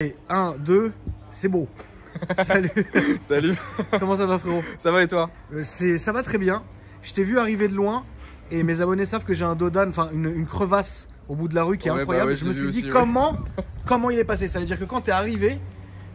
Et 1, 2, c'est beau. Salut. Salut. Comment ça va, frérot? Ça va et toi? Ça va très bien. Je t'ai vu arriver de loin et mes abonnés savent que j'ai un dodan, enfin une crevasse au bout de la rue qui est incroyable. Bah ouais, je me suis dit aussi, comment il est passé. Ça veut dire que quand t'es arrivé,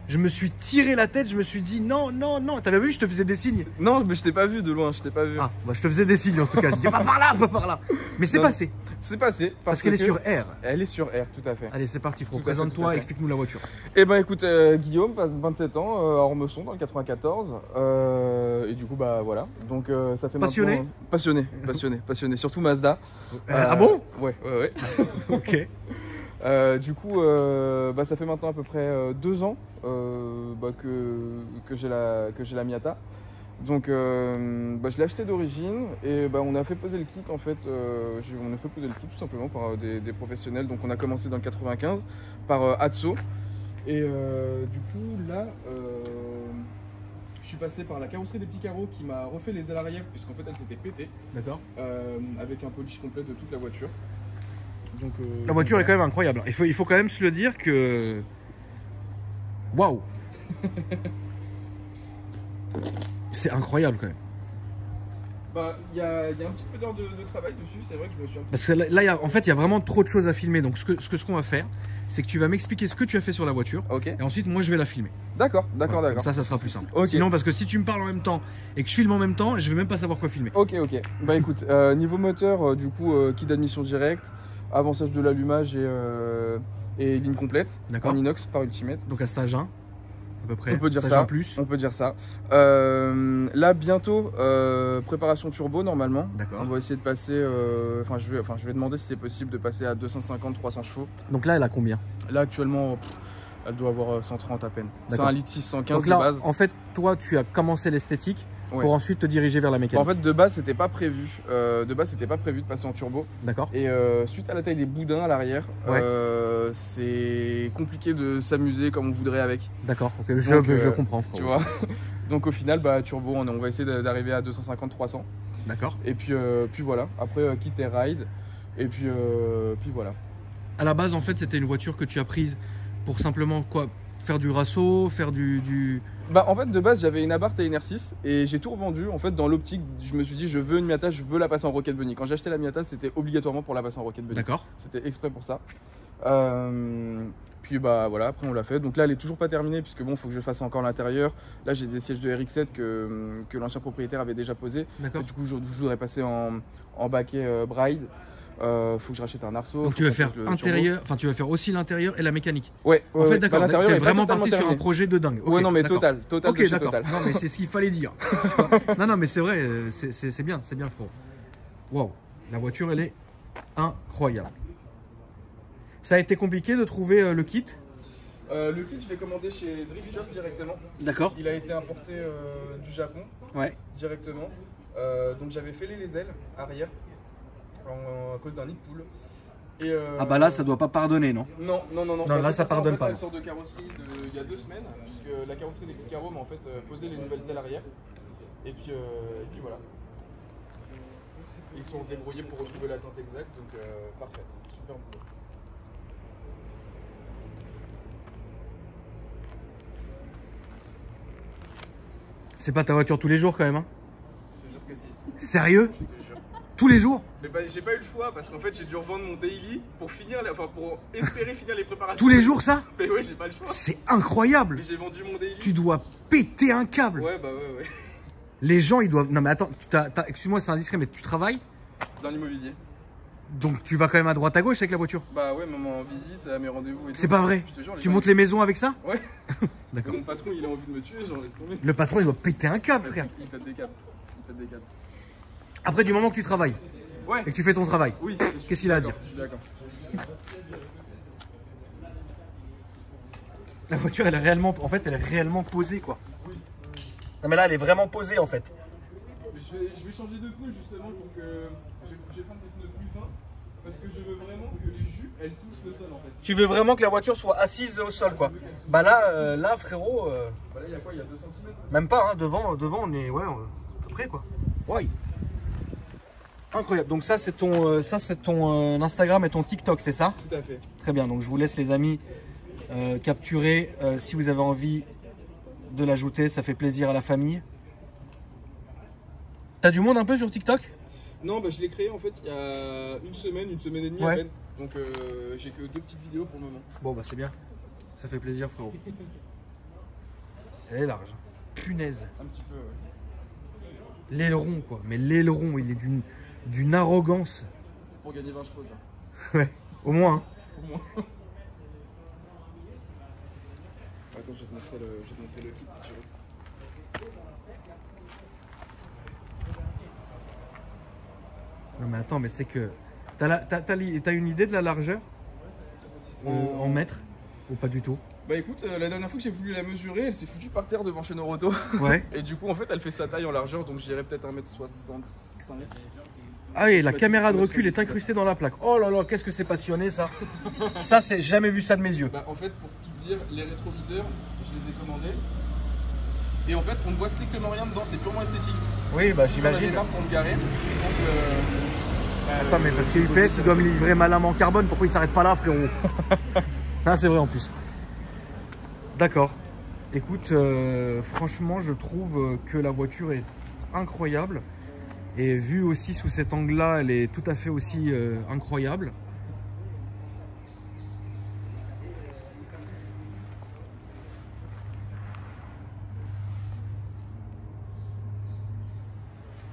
je me suis tiré la tête, je me suis dit non, non, non. T'avais vu, je te faisais des signes. Non, mais je t'ai pas vu de loin, je t'ai pas vu. Ah, bah je te faisais des signes en tout cas. Je dis pas par là, pas par là. Mais c'est passé. C'est passé. Parce qu'elle est sur R. Elle est sur R, tout à fait. Allez, c'est parti, frérot. Tout à fait, tout Présente-toi, à fait. explique-nous la voiture. Eh ben écoute, Guillaume, 27 ans, à Ormesson dans le 94. Et du coup, bah voilà. Donc ça fait Passionné maintenant... Passionné. Surtout Mazda. Ah bon? Ouais. Ok. Du coup, bah, ça fait maintenant à peu près 2 ans que j'ai la Miata. Donc bah, je l'ai acheté d'origine et bah, on a fait poser le kit en fait. On a fait poser le kit tout simplement par des professionnels. Donc on a commencé dans le 95 par Atso. Et du coup là, je suis passé par la carrosserie des petits carreaux qui m'a refait les ailes arrière puisqu'en fait elles s'étaient pétées. D'accord. Avec un polish complet de toute la voiture. Donc, La voiture est quand même incroyable. Il faut quand même se le dire que... Waouh. C'est incroyable quand même. Bah, il y a un petit peu d'heures de travail dessus, c'est vrai que je me suis un peu... Parce que là, en fait, il y a vraiment trop de choses à filmer. Donc ce qu'on va faire, c'est que tu vas m'expliquer ce que tu as fait sur la voiture. Ok. Et ensuite, moi, je vais la filmer. D'accord. Comme ça sera plus simple. Ok. Sinon, parce que si tu me parles en même temps et que je filme en même temps, je vais même pas savoir quoi filmer. Ok. Bah écoute, niveau moteur, du coup, kit d'admission directe, avançage de l'allumage et ligne complète. D'accord. En inox par Ultimate. Donc à stage 1, à peu près. On peut dire stage ça. 1 plus. On peut dire ça. Là, bientôt, préparation turbo normalement. D'accord. On va essayer de passer. Je vais demander si c'est possible de passer à 250-300 chevaux. Donc là, elle a combien? Là, actuellement, elle doit avoir 130 à peine. C'est D'accord. un litre 615 Donc là, de base. en fait, toi, tu as commencé l'esthétique Ouais. pour ensuite te diriger vers la mécanique. En fait, de base, c'était pas prévu. C'était pas prévu de passer en turbo. D'accord. Et suite à la taille des boudins à l'arrière, Ouais. c'est compliqué de s'amuser comme on voudrait avec. D'accord. Ok. Donc, Je comprends. Tu vois. Donc au final, bah, turbo, on va essayer d'arriver à 250-300. D'accord. Et puis voilà. Après, kit et ride. Et puis voilà. À la base, en fait, c'était une voiture que tu as prise pour simplement quoi? Faire du rasso, faire du... Bah en fait de base j'avais une Abarth et une R6 et j'ai tout revendu en fait dans l'optique, je me suis dit je veux une Miata, je veux la passer en Rocket Bunny. Quand j'ai acheté la Miata c'était obligatoirement pour la passer en Rocket Bunny. D'accord. C'était exprès pour ça. Puis bah voilà, après on l'a fait. Donc là elle est toujours pas terminée puisque bon faut que je fasse encore l'intérieur. Là j'ai des sièges de RX7 que l'ancien propriétaire avait déjà posé. D'accord. Du coup je voudrais passer en baquet Bride. Faut que je rachète un arceau. Donc tu vas faire intérieur, enfin tu vas faire aussi l'intérieur et la mécanique. Ouais. En fait d'accord, l'intérieur t'es est pas vraiment totalement parti sur un terminé. projet de dingue. Ouais Ok, non mais d'accord. total. Ok d'accord. Non mais c'est ce qu'il fallait dire. Non mais c'est vrai, c'est bien frérot. Waouh, la voiture elle est incroyable. Ça a été compliqué de trouver le kit? Le kit je l'ai commandé chez Drift Job directement. D'accord. Il a été importé du Japon Ouais. directement. Donc j'avais fêlé les ailes arrière à cause d'un nid de poule. Et, Ah bah là ça doit pas pardonner non? Non. Non, Bah, là, c'est ça passé, pardonne en fait, pas, à une non. sorte de carrosserie il y a 2 semaines, puisque la carrosserie des petits carreaux m'a en fait posé les nouvelles ailes arrière. Et puis voilà. Ils sont débrouillés pour retrouver la teinte exacte, donc parfait. Super boulot. C'est pas ta voiture tous les jours quand même hein? Je te jure que si. Sérieux? Je te jure. Tous les jours? Mais bah, j'ai pas eu le choix parce qu'en fait j'ai dû revendre mon daily pour pour espérer finir les préparations. Tous les jours ça? Mais ouais, j'ai pas le choix. C'est incroyable! Mais j'ai vendu mon daily. Tu dois péter un câble! Ouais, bah ouais. Les gens ils doivent... Non mais attends, excuse-moi c'est indiscret mais tu travailles? Dans l'immobilier. Donc tu vas quand même à droite à gauche avec la voiture? Bah ouais, maman en visite, à mes rendez-vous et tout. C'est pas vrai? Je te jure, Tu montes les maisons avec ça? Ouais. D'accord. Mon patron il a envie de me tuer, j'en laisse tomber. Le patron il doit péter un câble frère. Il pète des câbles. Après du moment que tu travailles Ouais. et que tu fais ton travail, Oui. qu'est-ce qu'il a à dire? Je suis d'accord. La voiture elle est réellement... En fait elle est réellement posée quoi. Oui. Non mais là elle est vraiment posée en fait. Mais je vais changer de pneu justement pour que je vais prendre des pneus plus fins parce que je veux vraiment que les jupes elles touchent le sol en fait. Tu veux vraiment que la voiture soit assise au sol quoi. Bah là frérot, Bah là il y a quoi? Il y a 2 cm? même pas hein, devant on est ouais, à peu près quoi. Ouais. Incroyable. Donc ça c'est ton Instagram et ton TikTok, c'est ça? Tout à fait. Très bien. Donc je vous laisse les amis capturée. Si vous avez envie de l'ajouter, ça fait plaisir à la famille. T'as du monde un peu sur TikTok? Non, bah, je l'ai créé en fait il y a une semaine et demie à peine. Donc j'ai que 2 petites vidéos pour le moment. Bon bah c'est bien. Ça fait plaisir frérot. Elle est large. Punaise. Un petit peu, ouais. L'aileron quoi. Mais l'aileron, il est d'une arrogance. C'est pour gagner 20 chevaux ça. Ouais, au moins. Hein. Au moins. Attends, je vais te montrer le kit si tu veux. Non mais attends, mais tu sais que... T'as une idée de la largeur en mètres? Ou pas du tout? Bah écoute, la dernière fois que j'ai voulu la mesurer, elle s'est foutue par terre devant chez Noroto. Ouais. Et du coup, en fait, elle fait sa taille en largeur, donc je dirais peut-être 1m65. Ah oui, la caméra de recul est incrustée dans la plaque. Oh là là, qu'est-ce que c'est passionné ça. Ça, c'est jamais vu ça de mes yeux. Bah en fait, pour tout dire, les rétroviseurs, je les ai commandés. Et en fait, on ne voit strictement rien dedans, c'est purement esthétique. Oui, bah j'imagine. J'en avais marre pour me garer. Donc, Attends, mais parce que UPS, ils doivent me livrer ma lame en carbone, pourquoi ils s'arrêtent pas là, frérot? Ah, c'est vrai en plus. D'accord. Écoute, franchement, je trouve que la voiture est incroyable. Et vue aussi sous cet angle-là, elle est tout à fait aussi incroyable.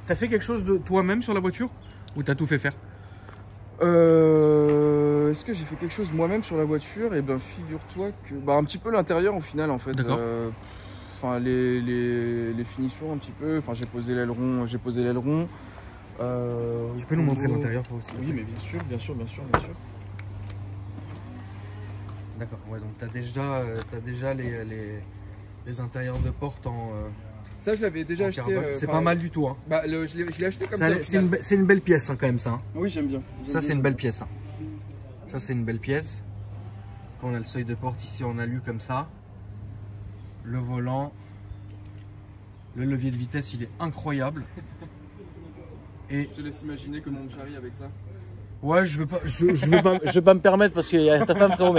T'as fait quelque chose de toi-même sur la voiture? Ou t'as tout fait faire? Est-ce que j'ai fait quelque chose moi-même sur la voiture? Et ben figure-toi que... Bah un petit peu l'intérieur au final en fait. D'accord. Enfin les finitions un petit peu. Enfin j'ai posé l'aileron. Tu peux nous montrer l'intérieur aussi? Oui mais bien sûr. D'accord, ouais, donc t'as déjà les intérieurs de porte en... Ça je l'avais déjà acheté. C'est pas mal du tout. Hein. Bah je l'ai acheté comme ça. C'est une belle pièce hein, quand même ça. Hein. Oui j'aime bien. Ça c'est une belle pièce. Hein. Ça c'est une belle pièce. Après on a le seuil de porte ici en alu comme ça. Le volant. Le levier de vitesse il est incroyable. Et... Je te laisse imaginer comment on me charrie avec ça. Ouais, je vais pas me permettre parce qu'il y a ta femme frérot,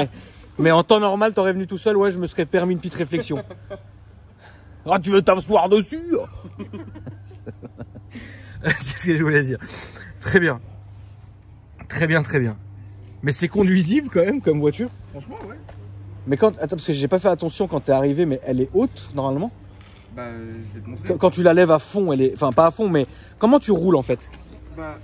mais en temps normal t'aurais venu tout seul, ouais, je me serais permis une petite réflexion. Ah, tu veux t'asseoir dessus? Qu'est-ce que je voulais dire? Très bien. Très bien. Mais c'est conduisible quand même comme voiture. Franchement, ouais. Mais quand... Attends, parce que j'ai pas fait attention quand t'es arrivé, mais elle est haute normalement. Bah, je vais te montrer. Quand tu la lèves à fond, elle est... Enfin, pas à fond, mais comment tu roules en fait? Bah,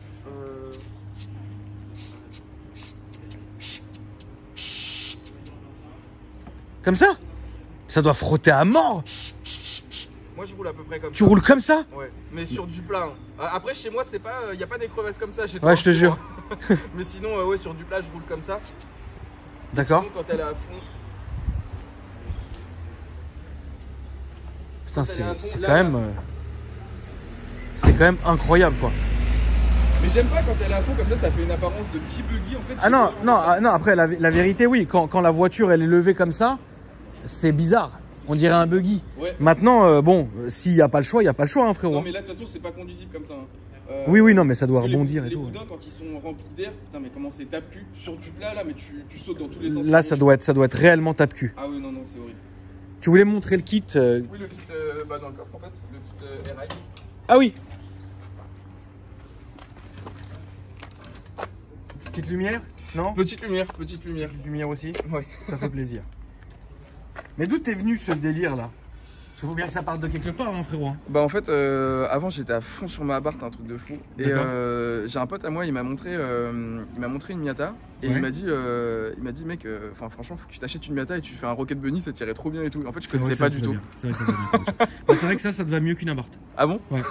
Comme ça? Ça doit frotter à mort. moi je roule à peu près comme ça. Tu roules comme ça? Ouais, mais sur du plat. Après chez moi c'est pas, y a pas des crevasses comme ça chez toi. Ouais, je te jure. Mais sinon ouais sur du plat je roule comme ça. D'accord. Sinon, quand elle est à fond. Putain, c'est quand même... c'est quand même incroyable quoi. Mais j'aime pas quand elle est à fond comme ça fait une apparence de petit buggy en fait. Ah non, non, après la vérité oui, quand la voiture elle est levée comme ça, c'est bizarre. On dirait un buggy. Ouais. Maintenant, bon, s'il n'y a pas le choix, il n'y a pas le choix, hein, frérot. Non mais là de toute façon c'est pas conduisible comme ça. Hein. Oui, non, mais ça doit rebondir les et tout. boudins quand ils sont remplis d'air, putain mais comment c'est tape-cul sur du plat là, mais tu sautes dans tous les sens. Là, ça doit être réellement tape-cul. Ah oui, non, c'est horrible. Tu voulais me montrer le kit Oui, le kit dans le coffre en fait, le kit RI. Ah oui. Petite lumière? Non? Petite lumière. Petite lumière aussi? Ouais. Ça fait plaisir. Mais d'où t'es venu ce délire là? Parce qu'il faut bien que ça parte de quelque part, hein, frérot. Bah en fait, avant j'étais à fond sur ma Abarth, un truc de fou. Et j'ai un pote à moi, il m'a montré une Miata. Et Ouais. il m'a dit mec, franchement, faut que tu t'achètes une Miata et tu fais un Rocket Bunny, ça tirait trop bien et tout. En fait, je connaissais pas du tout. C'est vrai que ça te va bien. Bah, c'est vrai que ça te va mieux qu'une Abarth. Ah bon? Ouais.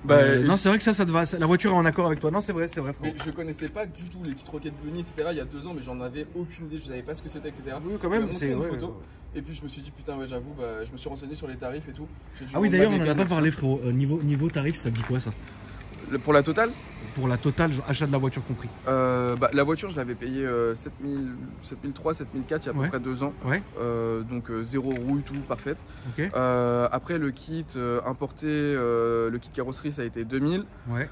Bah, non, c'est vrai que ça te va. La voiture est en accord avec toi. Non, c'est vrai, frérot. Mais je connaissais pas du tout les kits Rocket Bunny, etc. Il y a 2 ans, mais j'en avais aucune idée, je savais pas ce que c'était, etc. Oui, quand même, c'est une ouais, photo. Et puis je me suis dit, putain, ouais, j'avoue, bah, je me suis renseigné sur les tarifs et tout. Ah oui, d'ailleurs, on en a pas parlé, frérot. Niveau tarif, ça dit quoi ça? Pour la totale? Pour la totale, achat de la voiture compris. Bah, la voiture, je l'avais payée 7003, 7004 il y a à peu près 2 ans. Ouais. Donc 0 rouille, tout, parfaite. Ok. Après, le kit importé, le kit carrosserie, ça a été 2000. Ouais.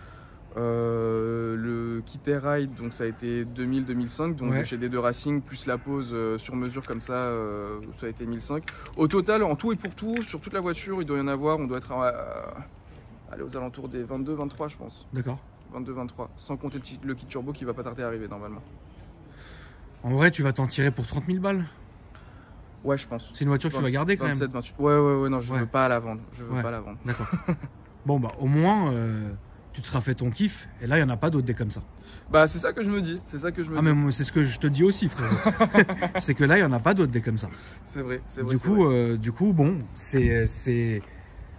Le kit Air Ride, donc ça a été 2000-2005, donc Ouais. chez D2 Racing, plus la pose sur mesure comme ça, ça a été 1005. Au total, en tout et pour tout, sur toute la voiture, il doit y en avoir, on doit être allez, aux alentours des 22-23, je pense. D'accord. 22-23, sans compter le kit turbo qui va pas tarder à arriver normalement. En vrai, tu vas t'en tirer pour 30 000 balles. Ouais, je pense. C'est une voiture que tu vas garder quand 27, même. 28. Ouais, non, je Ouais. veux pas la vendre. Je veux Ouais. pas la vendre. D'accord. Bon, bah, au moins, tu te seras fait ton kiff. Et là, il n'y en a pas d'autres des comme ça. Bah, c'est ça que je me dis. C'est ça que je me Ah, dis. mais moi, c'est ce que je te dis aussi, frère. C'est que là, il n'y en a pas d'autres des comme ça. C'est vrai, c'est vrai. Du c'est vrai. coup, bon, c'est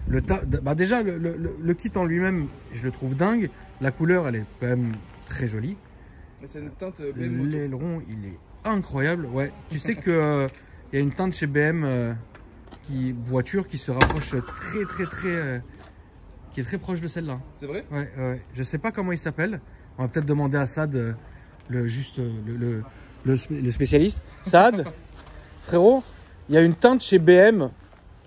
le bah déjà le kit en lui-même, je le trouve dingue. La couleur, elle est quand même très jolie. Mais c'est une teinte BM Moto. L'aileron, il est incroyable. Ouais, tu sais que il y a une teinte chez BM voiture qui se rapproche très qui est très proche de celle-là. C'est vrai? Ouais, ouais. Je sais pas comment il s'appelle. On va peut-être demander à Sad, le spécialiste. Sad, frérot, il y a une teinte chez BM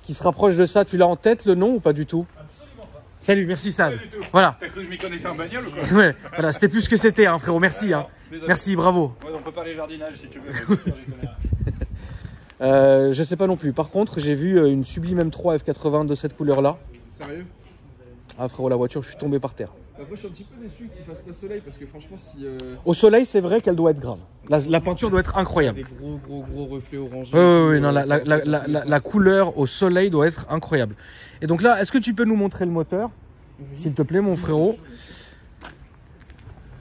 qui se rapproche de ça. Tu l'as en tête le nom ou pas du tout? Absolument pas. Salut, merci Sad. Pas du tout. Voilà. T'as cru que je m'y connaissais en bagnole ou quoi? Ouais, voilà, c'était plus ce que c'était, hein, frérot. Merci. Hein. Désolé. Merci, bravo. Ouais, on peut parler jardinage si tu veux. mais j'y connais rien. Je sais pas non plus. Par contre, j'ai vu une Sublime M3 F80 de cette couleur-là. Sérieux? Ah frérot, la voiture, je suis tombé par terre. Après, je suis un petit peu déçu qu'il fasse pas soleil parce que franchement, si. Au soleil, c'est vrai qu'elle doit être grave. La peinture doit être incroyable. Des gros reflets orangés. Oui, non, la couleur au soleil doit être incroyable. Et donc là, est-ce que tu peux nous montrer le moteur, s'il te plaît, mon frérot?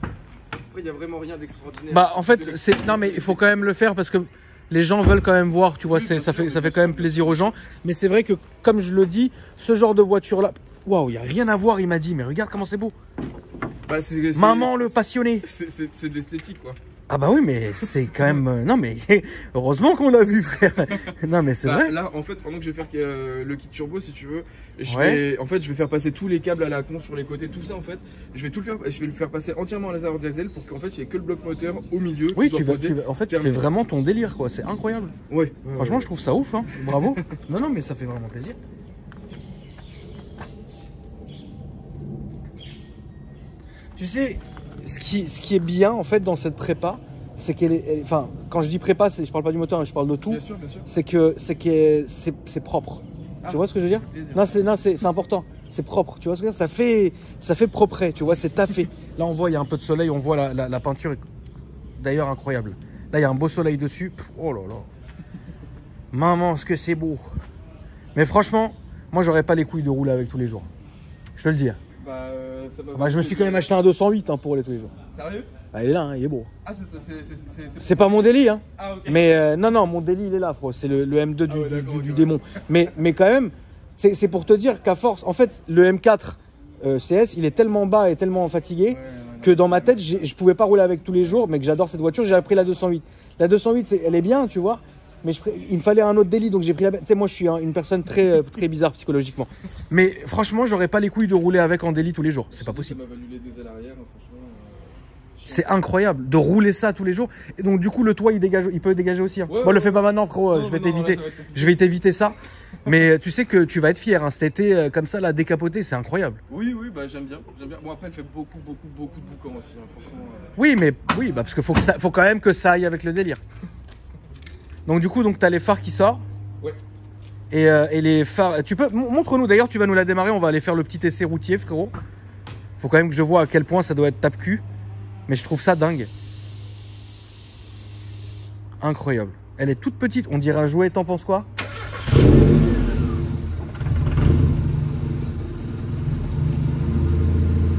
Après, il y a vraiment rien d'extraordinaire. Bah, en fait, non, mais il faut quand même le faire parce que les gens veulent quand même voir, tu vois, ça fait quand même plaisir aux gens. Mais c'est vrai que, comme je le dis, ce genre de voiture-là, waouh, il n'y a rien à voir, il m'a dit, mais regarde comment c'est beau. Bah, Maman le passionné. C'est de l'esthétique, quoi. Ah bah oui, mais c'est quand même... Non, mais heureusement qu'on l'a vu, frère. Non, mais c'est vrai. Là, en fait, pendant que je vais faire le kit turbo, si tu veux, Ouais. je vais faire passer tous les câbles à la con sur les côtés, tout ça, en fait. Je vais le faire passer entièrement à l'intérieur diesel pour qu'en fait, il n'y ait que le bloc moteur au milieu. Oui, qui soit posé. en fait, tu fais vraiment ton délire, quoi. C'est incroyable. Ouais. Franchement, je trouve ça ouf, hein. Bravo. Non, mais ça fait vraiment plaisir. Tu sais, ce qui est bien, en fait, dans cette prépa, c'est qu'elle est... Enfin, quand je dis prépa, je parle pas du moteur, je parle de tout. Bien sûr, bien sûr. C'est propre. Ah, Tu vois ce que je veux dire? plaisir. Non, c'est important. C'est propre. Tu vois ce que je veux dire? Ça fait propre. Tu vois, c'est taffé. Là, on voit, il y a un peu de soleil. On voit la peinture est d'ailleurs incroyable. Là, il y a un beau soleil dessus. Pff, oh là là. Maman, ce que c'est beau. Mais franchement, moi, j'aurais pas les couilles de rouler avec tous les jours. Je te le dis. Bah, ça va. Bah, je me suis quand même acheté un 208 hein, pour rouler tous les jours. Sérieux? Ah, il est là, hein, il est beau. Ah, C'est pas mon délit, hein. Ah, ok. Mais non, mon délit, il est là, frérot. C'est le M2 Ah ouais, d'accord, du ok, démon. Mais quand même, c'est pour te dire qu'à force, en fait, le M4 CS, il est tellement bas et tellement fatigué que dans ma tête, je pouvais pas rouler avec tous les jours, mais que j'adore cette voiture, j'ai pris la 208. La 208, elle est bien, tu vois. Mais il me fallait un autre délit, donc j'ai pris la... Tu sais, moi, je suis une personne très bizarre psychologiquement. Mais franchement, j'aurais pas les couilles de rouler avec en délit tous les jours. C'est pas possible. Ça m'a valu les deux à l'arrière, franchement. C'est incroyable de rouler ça tous les jours. Et donc du coup le toit il peut dégager aussi. Hein. Ouais, bon, le ouais, fais pas maintenant, frérot. Non, je vais non, t'éviter. là, ça va être compliqué. Je vais t'éviter ça. Mais tu sais que tu vas être fier. Hein. Cet été comme ça, la décapotée, c'est incroyable. Oui, bah j'aime bien. Bon, après, elle fait beaucoup de boucans aussi, hein, franchement. Oui, bah parce qu'il faut quand même que ça aille avec le délire. Donc du coup, t'as les phares qui sortent. Ouais. Et les phares. Tu peux montre-nous. D'ailleurs, tu vas nous la démarrer. On va aller faire le petit essai routier, frérot. Faut quand même que je vois à quel point ça doit être tape-cul. Mais je trouve ça dingue. Incroyable. Elle est toute petite. On dirait un jouet. T'en penses quoi?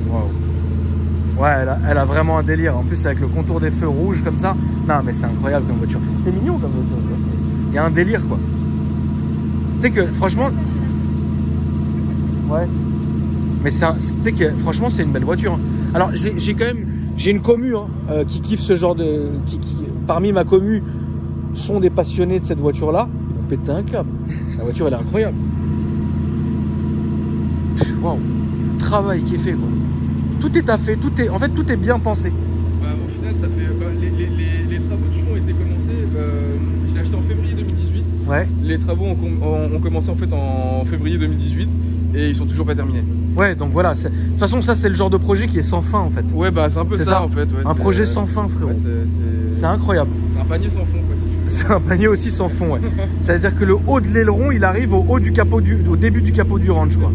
Waouh. Ouais, elle a vraiment un délire. En plus, avec le contour des feux rouges comme ça. Non, mais c'est incroyable comme voiture. C'est mignon comme voiture. Il y a un délire, quoi. Tu sais que, franchement... Ouais. Mais tu sais que, franchement, c'est une belle voiture. Hein. Alors, j'ai quand même... J'ai une commu hein, qui kiffe ce genre de... Parmi ma commu, sont des passionnés de cette voiture-là. Ils vont péter un câble. La voiture, elle est incroyable. Waouh. Travail qui est fait, quoi. Tout est à fait. En fait, tout est bien pensé. Bah, au final, ça fait. Les travaux dessus ont été commencés. Je l'ai acheté en février 2018. Ouais. Les travaux ont commencé en fait en février 2018. et ils sont toujours pas terminés. Ouais, donc voilà. De toute façon, ça, c'est le genre de projet qui est sans fin, en fait. Ouais, bah c'est un peu ça, en fait. Ouais, un projet sans fin, frérot. Ouais, c'est incroyable. C'est un panier sans fond, quoi, si tu veux. C'est un panier aussi sans fond, ouais. C'est-à-dire que le haut de l'aileron, il arrive au début du capot du range, quoi.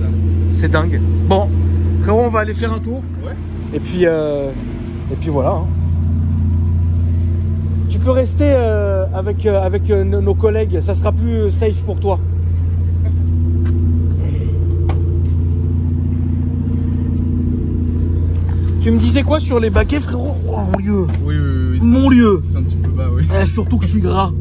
C'est dingue. Bon, frérot, on va aller faire un tour. Ouais. Et puis voilà. Hein. Tu peux rester avec nos collègues, ça sera plus safe pour toi. Tu me disais quoi sur les baquets, frérot? Oh mon lieu. Oui. Mon lieu. C'est un petit peu bas, oui. Surtout que je suis gras.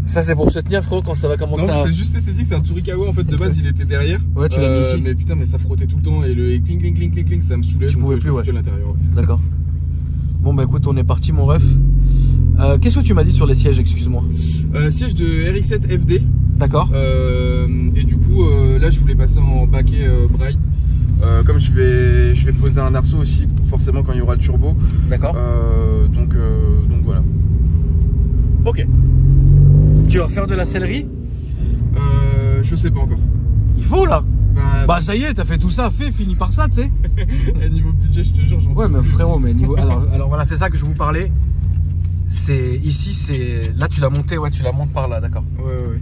Ça c'est pour se tenir, frérot, quand ça va commencer non, c'est juste esthétique, c'est un Tsurikawa en fait, de base il était derrière. Ouais, tu l'as mis ici. Mais putain, mais ça frottait tout le temps et le cling, ça me saoulait. Tu pouvais plus, ouais. À l'intérieur. Ouais. D'accord. Bon bah écoute, on est parti mon ref. Qu'est-ce que tu m'as dit sur les sièges, excuse-moi? Siège de RX7 FD. D'accord. Et du coup, là je voulais passer en baquet Braille. Comme je vais poser un arceau aussi, forcément quand il y aura le turbo. D'accord. Donc voilà. Ok. Tu vas faire de la sellerie? Je sais pas encore. Il faut là. Bah ça y est, t'as fait tout ça, finis par ça, tu sais. Niveau budget, je te jure, j'en. Ouais, mais frérot, mais niveau. Alors voilà, c'est ça que je vous parlais. C'est ici, c'est là tu l'as monté, ouais, tu la montes par là, d'accord. Ouais.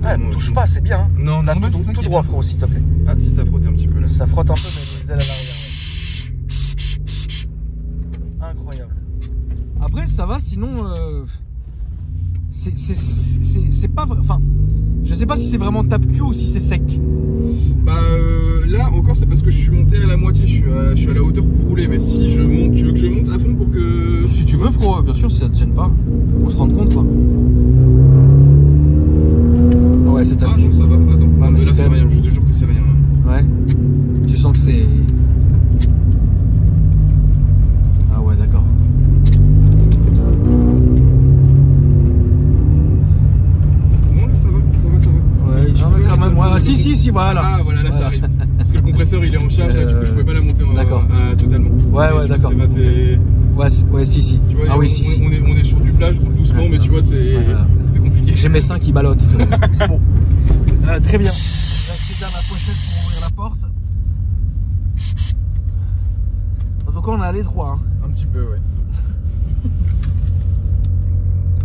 Ah, ne touche pas, c'est bien. Hein. Non, là, tout droit, frérot, s'il te plaît. Ah, si, ça frotte un petit peu là. Ça frotte un peu, mais les ailes à l'arrière. Ouais. Incroyable. Après, ça va, sinon. C'est pas vrai. Enfin, je sais pas si c'est vraiment tape-cul ou si c'est sec. Bah là encore c'est parce que je suis monté à la moitié, je suis à la hauteur pour rouler, mais si je monte, tu veux que je monte à fond pour que... Si tu veux, frérot, bien sûr, si ça te gêne pas, on se rende compte quoi. Ouais, c'est tape-cul. Ah non, ça va, attends, ouais, mais là c'est rien, je te jure que c'est rien. Là. Ouais, tu sens que c'est... Ah ouais, d'accord. Quand même, ouais. Si, voilà. Ah, voilà, là ça arrive. Parce que le compresseur il est en charge, là, du coup je pouvais pas la monter totalement. Ouais, d'accord. Ouais, si. Tu vois, ah oui, on est sur du plat, je roule doucement, mais tu vois, c'est compliqué. J'ai mes seins qui ballottent, frérot. C'est bon. Très bien. C'est bien ma pochette pour ouvrir la porte. En tout cas, on a les trois. Hein. Un petit peu, ouais.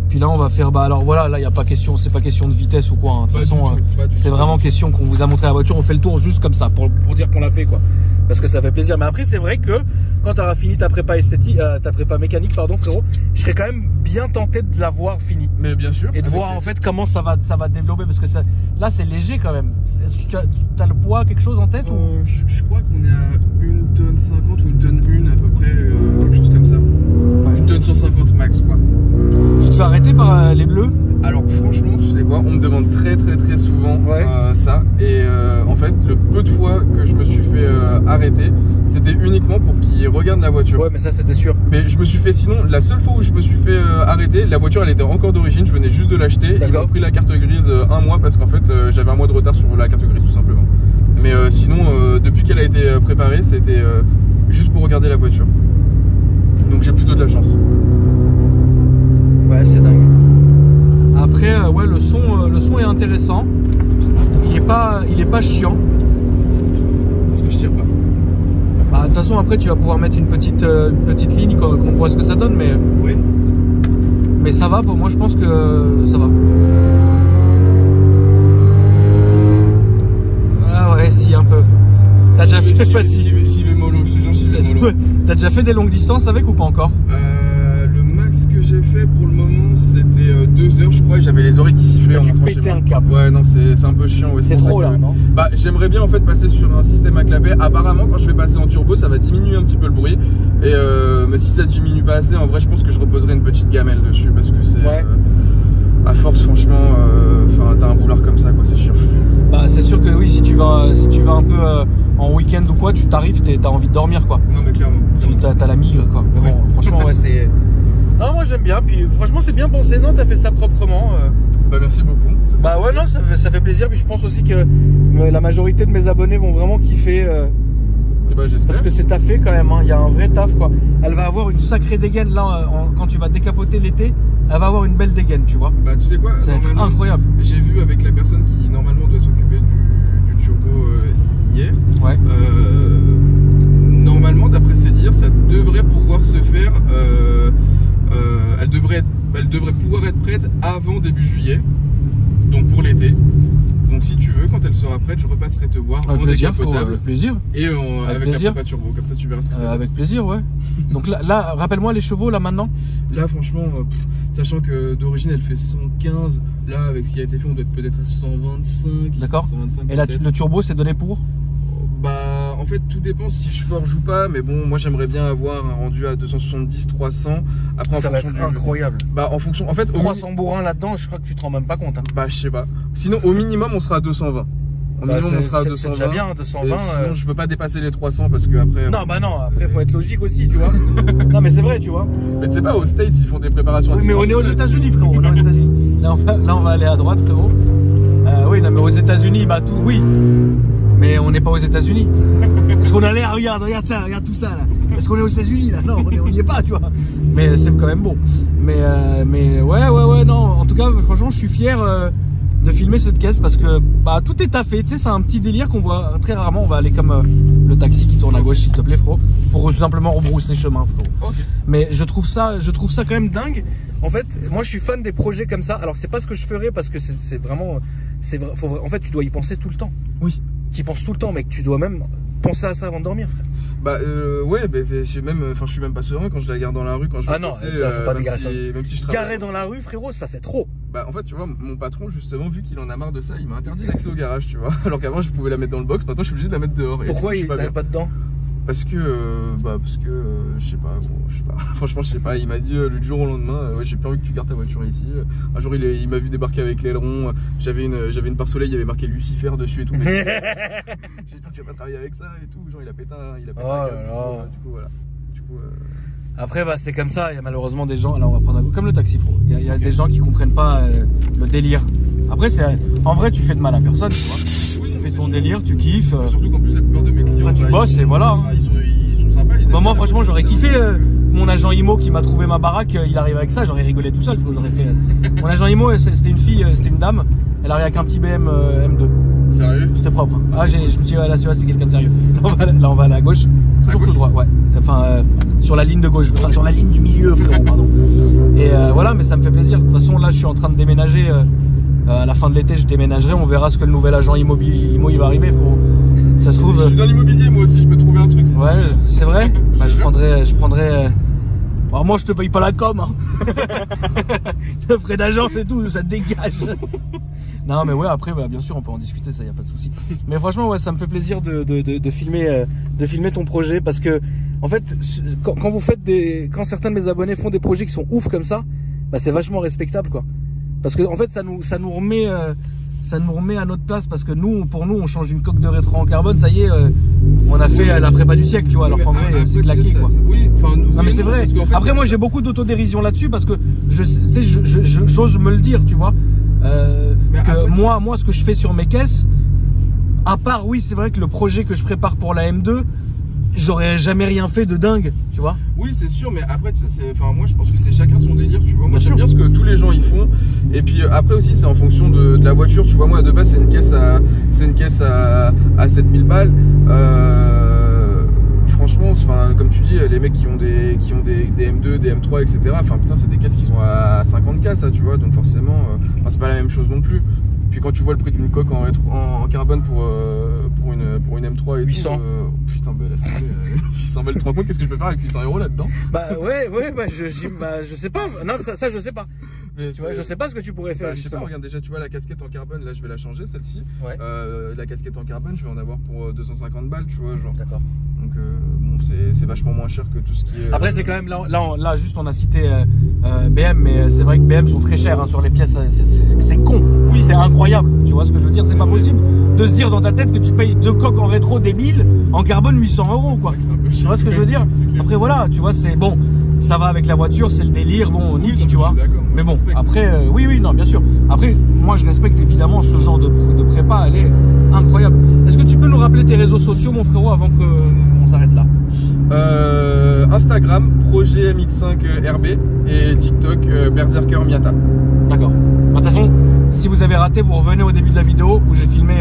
Puis là on va faire, bah alors voilà, là il n'y a pas question, c'est pas question de vitesse ou quoi, hein. De toute façon c'est vraiment question qu'on vous a montré la voiture, on fait le tour juste comme ça pour dire qu'on l'a fait quoi, parce que ça fait plaisir. Mais après c'est vrai que quand tu auras fini ta prépa esthétique, ta prépa mécanique pardon frérot, je serais quand même bien tenté de l'avoir fini. Mais bien sûr. Et de voir en fait comment ça va développer, parce que ça, là c'est léger quand même. Tu as le poids, quelque chose en tête ou... Je crois qu'on est à 1,50 tonne ou 1 tonne 1 à peu près, quelque chose comme ça. Ouais. 1 tonne 150 max quoi. Tu te fais arrêter par les bleus? Alors franchement, tu sais quoi, on me demande très souvent ça. Et en fait, le peu de fois que je me suis fait arrêter, c'était uniquement pour qu'ils regardent la voiture. Ouais, mais ça c'était sûr. Mais je me suis fait, sinon, la seule fois où je me suis fait arrêter, la voiture elle était encore d'origine, je venais juste de l'acheter. Ils m'ont pris la carte grise un mois parce qu'en fait j'avais un mois de retard sur la carte grise tout simplement. Mais sinon, depuis qu'elle a été préparée, c'était juste pour regarder la voiture. Donc j'ai plutôt de la chance. Ouais, c'est dingue. Après, ouais, le son est intéressant. Il est pas chiant. Parce que je tire pas. Bah, de toute façon, après, tu vas pouvoir mettre une petite ligne qu'on voit ce que ça donne, mais. Oui. Mais ça va, pour moi, je pense que ça va. Ah ouais, si, un peu. T'as déjà fait. J'y vais mollo, je te jure, j'y vais mollo. T'as déjà fait des longues distances avec ou pas encore? Le max que j'ai fait pour le moment c'était 2 heures je crois, et j'avais les oreilles qui sifflaient en rentrant chez moi. Un câble. Ouais non, c'est un peu chiant aussi. C'est trop là, non? Bah j'aimerais bien en fait passer sur un système à clapet. Apparemment quand je vais passer en turbo ça va diminuer un petit peu le bruit. Et mais si ça diminue pas assez, en vrai je pense que je reposerai une petite gamelle dessus, parce que c'est à force franchement, enfin t'as un boulard comme ça quoi, c'est chiant. Bah c'est sûr que oui, si tu vas un peu en week-end ou quoi, tu t'arrives, t'as envie de dormir quoi. Non mais clairement. T'as la migre quoi. Mais bon, franchement ouais c'est... Non, moi j'aime bien, puis franchement c'est bien pensé, non, t'as fait ça proprement. Bah merci beaucoup. Bah ouais, non, ça fait plaisir, puis je pense aussi que la majorité de mes abonnés vont vraiment kiffer bah, j'espère. Parce que c'est taffé quand même, il y a un vrai taf quoi. Elle va avoir une sacrée dégaine là, quand tu vas décapoter l'été, elle va avoir une belle dégaine, tu vois. Bah tu sais quoi, Ça va être incroyable. J'ai vu avec la personne qui normalement doit s'occuper du turbo hier. Ouais. Normalement, d'après ses dires, ça devrait pouvoir se faire. Elle devrait pouvoir être prête avant début juillet, donc pour l'été. Donc si tu veux, quand elle sera prête, je repasserai te voir Avec en plaisir, décapotable avec plaisir. et avec plaisir. la pompe à turbo, comme ça tu verras ce que ça Avec plaisir, ouais. Donc là rappelle-moi les chevaux là maintenant. Là franchement, sachant que d'origine elle fait 115, là avec ce qui a été fait on doit être peut-être à 125. D'accord. 125 Et là peut-être. le turbo c'est donné pour? Bah en fait tout dépend si je forge ou pas, mais bon moi j'aimerais bien avoir un rendu à 270-300. Après en Ça va fonction être incroyable. Bah en fonction, en fait 300 bourrins là-dedans, je crois que tu te rends même pas compte. Hein. Bah je sais pas. Sinon au minimum on sera à 220. Au minimum on sera à 220. C'est déjà bien 220. Et sinon je veux pas dépasser les 300 parce que après. Non bah non, après faut être logique aussi, tu vois. Non mais c'est vrai, tu vois. Mais tu sais pas, aux States ils font des préparations. Oui, mais on est aux États-Unis, frérot. On est aux États-Unis. Là on va aller à droite, frérot. Oui, non mais aux États-Unis, bah tout, oui. Mais on n'est pas aux États-Unis. Est-ce qu'on a l'air, regarde ça, regarde tout ça là. Est-ce qu'on est aux États-Unis là? Non, on n'y est pas, tu vois. Mais c'est quand même bon. Mais ouais, non. En tout cas, franchement, je suis fier de filmer cette caisse parce que bah tout est taffé. Tu sais, c'est un petit délire qu'on voit très rarement. On va aller comme le taxi qui tourne à gauche, s'il te plaît, frérot, pour simplement rebrousser chemin, frérot. Okay. Mais je trouve ça quand même dingue. En fait, moi, je suis fan des projets comme ça. Alors, c'est pas ce que je ferais parce que c'est vraiment, en fait, tu dois y penser tout le temps. Oui. Tu y penses tout le temps, mec. Tu dois même penser à ça avant de dormir, frère. Bah ouais, bah, je suis même pas serein quand je la garde dans la rue, quand je non, faut pas dégager ça. Même si je travaille. Garer dans la rue, frérot, ça c'est trop. Bah en fait, tu vois, mon patron justement, vu qu'il en a marre de ça, il m'a interdit l'accès au garage, tu vois. Alors qu'avant, je pouvais la mettre dans le box, maintenant je suis obligé de la mettre dehors. Pourquoi il l'avait pas dedans? Parce que je sais pas, gros, je sais pas. Franchement, je sais pas. Il m'a dit le jour au lendemain, ouais, j'ai pas envie que tu gardes ta voiture ici. Un jour, il m'a vu débarquer avec l'aileron. J'avais une pare-soleil, il y avait marqué Lucifer dessus et tout. Mais j'espère que tu vas pas travailler avec ça et tout. Genre, il a pété un câble. Du coup, voilà. Après, bah, c'est comme ça. Il y a malheureusement des gens. Là, on va prendre comme le taxi, frérot. Il y a des gens qui comprennent pas le délire. Après, en vrai, tu fais de mal à personne, tu vois. Tu fais ton délire, tu kiffes. Surtout qu'en plus, la plupart de mes clients. Après, tu bosses et voilà. Ils sont sympas. Bah, moi, franchement, j'aurais kiffé. Mon agent IMO qui m'a trouvé ma baraque, il arrive avec ça. J'aurais rigolé tout seul, frérot. J'aurais fait. Mon agent IMO, c'était une fille, c'était une dame. Elle arrive avec un petit BM M2. Sérieux? C'était propre. Je me suis dit, là, c'est quelqu'un de sérieux. Là, on va aller à gauche. Toujours tout droit, ouais. Enfin, sur la ligne de gauche. Enfin, sur la ligne du milieu, frérot, pardon. Et voilà, mais ça me fait plaisir. De toute façon, là, je suis en train de déménager. À la fin de l'été, je déménagerai. On verra ce que le nouvel agent IMO il va arriver, frérot. Ça se trouve. Je suis dans l'immobilier, moi aussi, je peux trouver un truc. Ouais, c'est vrai. Bah, je prendrai. Alors moi, je te paye pas la com. Hein. Le frais d'agence et tout, ça te dégage. Non, mais ouais, après, bah, bien sûr, on peut en discuter, ça y a pas de souci. Mais franchement, ouais, ça me fait plaisir de filmer ton projet parce que, en fait, quand certains de mes abonnés font des projets qui sont ouf comme ça, bah, c'est vachement respectable, quoi. Parce que, en fait, ça nous remet à notre place parce que pour nous, on change une coque de rétro en carbone, ça y est, on a fait la prépa du siècle, tu vois. Alors qu'en vrai, c'est claqué, quoi. Oui, non, mais c'est vrai. En fait, après, moi, j'ai beaucoup d'autodérision là-dessus parce que j'ose me le dire, tu vois. Moi, ce que je fais sur mes caisses, à part, oui, c'est vrai que le projet que je prépare pour la M2, j'aurais jamais rien fait de dingue, tu vois. Oui, c'est sûr, mais après, moi, je pense que c'est chacun son délire, tu vois. Moi, j'aime bien ce que tous les gens y font. Et puis après aussi, c'est en fonction de la voiture, tu vois. Moi, de base, c'est une caisse à 7000 balles. Franchement, comme tu dis, les mecs qui ont des M2, des M3, etc. Enfin, putain, c'est des caisses qui sont à 50K, ça, tu vois. Donc forcément, c'est pas la même chose non plus. Puis quand tu vois le prix d'une coque en carbone pour une M3 et 800. tout, putain, bah là c'est 800 balles, tu te rends compte qu'est-ce que je peux faire avec 800 € là-dedans? Bah ouais, bah je sais pas. Non, ça je sais pas. Mais tu vois, je sais pas ce que tu pourrais faire. Je sais pas, regarde déjà, tu vois la casquette en carbone, là je vais la changer celle-ci. Ouais. La casquette en carbone, je vais en avoir pour 250 balles, tu vois, genre. D'accord. Donc bon, c'est vachement moins cher que tout ce qui est. Après, c'est quand même là juste on a cité BM, mais c'est vrai que BM sont très chers hein, sur les pièces. C'est con. Oui, c'est incroyable. Tu vois ce que je veux dire? C'est pas possible de se dire dans ta tête que tu payes 2 coques en rétro débiles en carbone 800 €, quoi. Tu vois ce que je veux dire? Après voilà, tu vois, c'est bon. ça va avec la voiture, c'est le délire, bon, Oui, nique, non, tu vois. je suis d'accord, moi, Mais je bon, respecte. après, oui, non, bien sûr. Après, moi, je respecte évidemment ce genre de prépa, elle est incroyable. Est-ce que tu peux nous rappeler tes réseaux sociaux, mon frérot, avant qu'on s'arrête là? Instagram, projet MX5 RB et TikTok, Berserker Miata. D'accord. Bah, de toute façon, si vous avez raté, vous revenez au début de la vidéo où j'ai filmé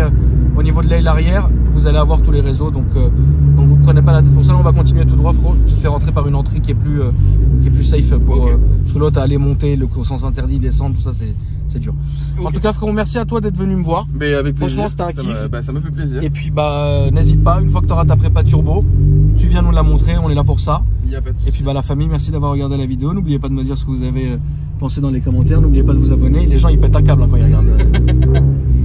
au niveau de l'aile arrière. Vous allez avoir tous les réseaux, donc vous prenez pas la tête pour ça. On va continuer tout droit, frérot. Je te fais rentrer par une entrée qui est plus safe pour Ok. parce que l'autre aller monter le sens interdit, descendre, tout ça c'est dur. En Ok. tout cas, frérot, merci à toi d'être venu me voir. Mais avec plaisir. Franchement, c'était un kiff. Ça m'a fait plaisir. Et puis n'hésite pas, une fois que tu auras ta prépa turbo, tu viens nous la montrer, on est là pour ça. Il n'y a pas de souci. Et puis la famille, merci d'avoir regardé la vidéo. N'oubliez pas de me dire ce que vous avez pensé dans les commentaires. N'oubliez pas de vous abonner. Les gens ils pètent un câble quand ils regardent.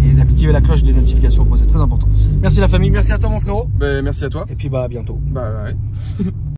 Et d'activer la cloche des notifications, c'est très important. Merci la famille, merci à toi mon frérot. Ben, merci à toi. Et puis à bientôt. Bah ouais.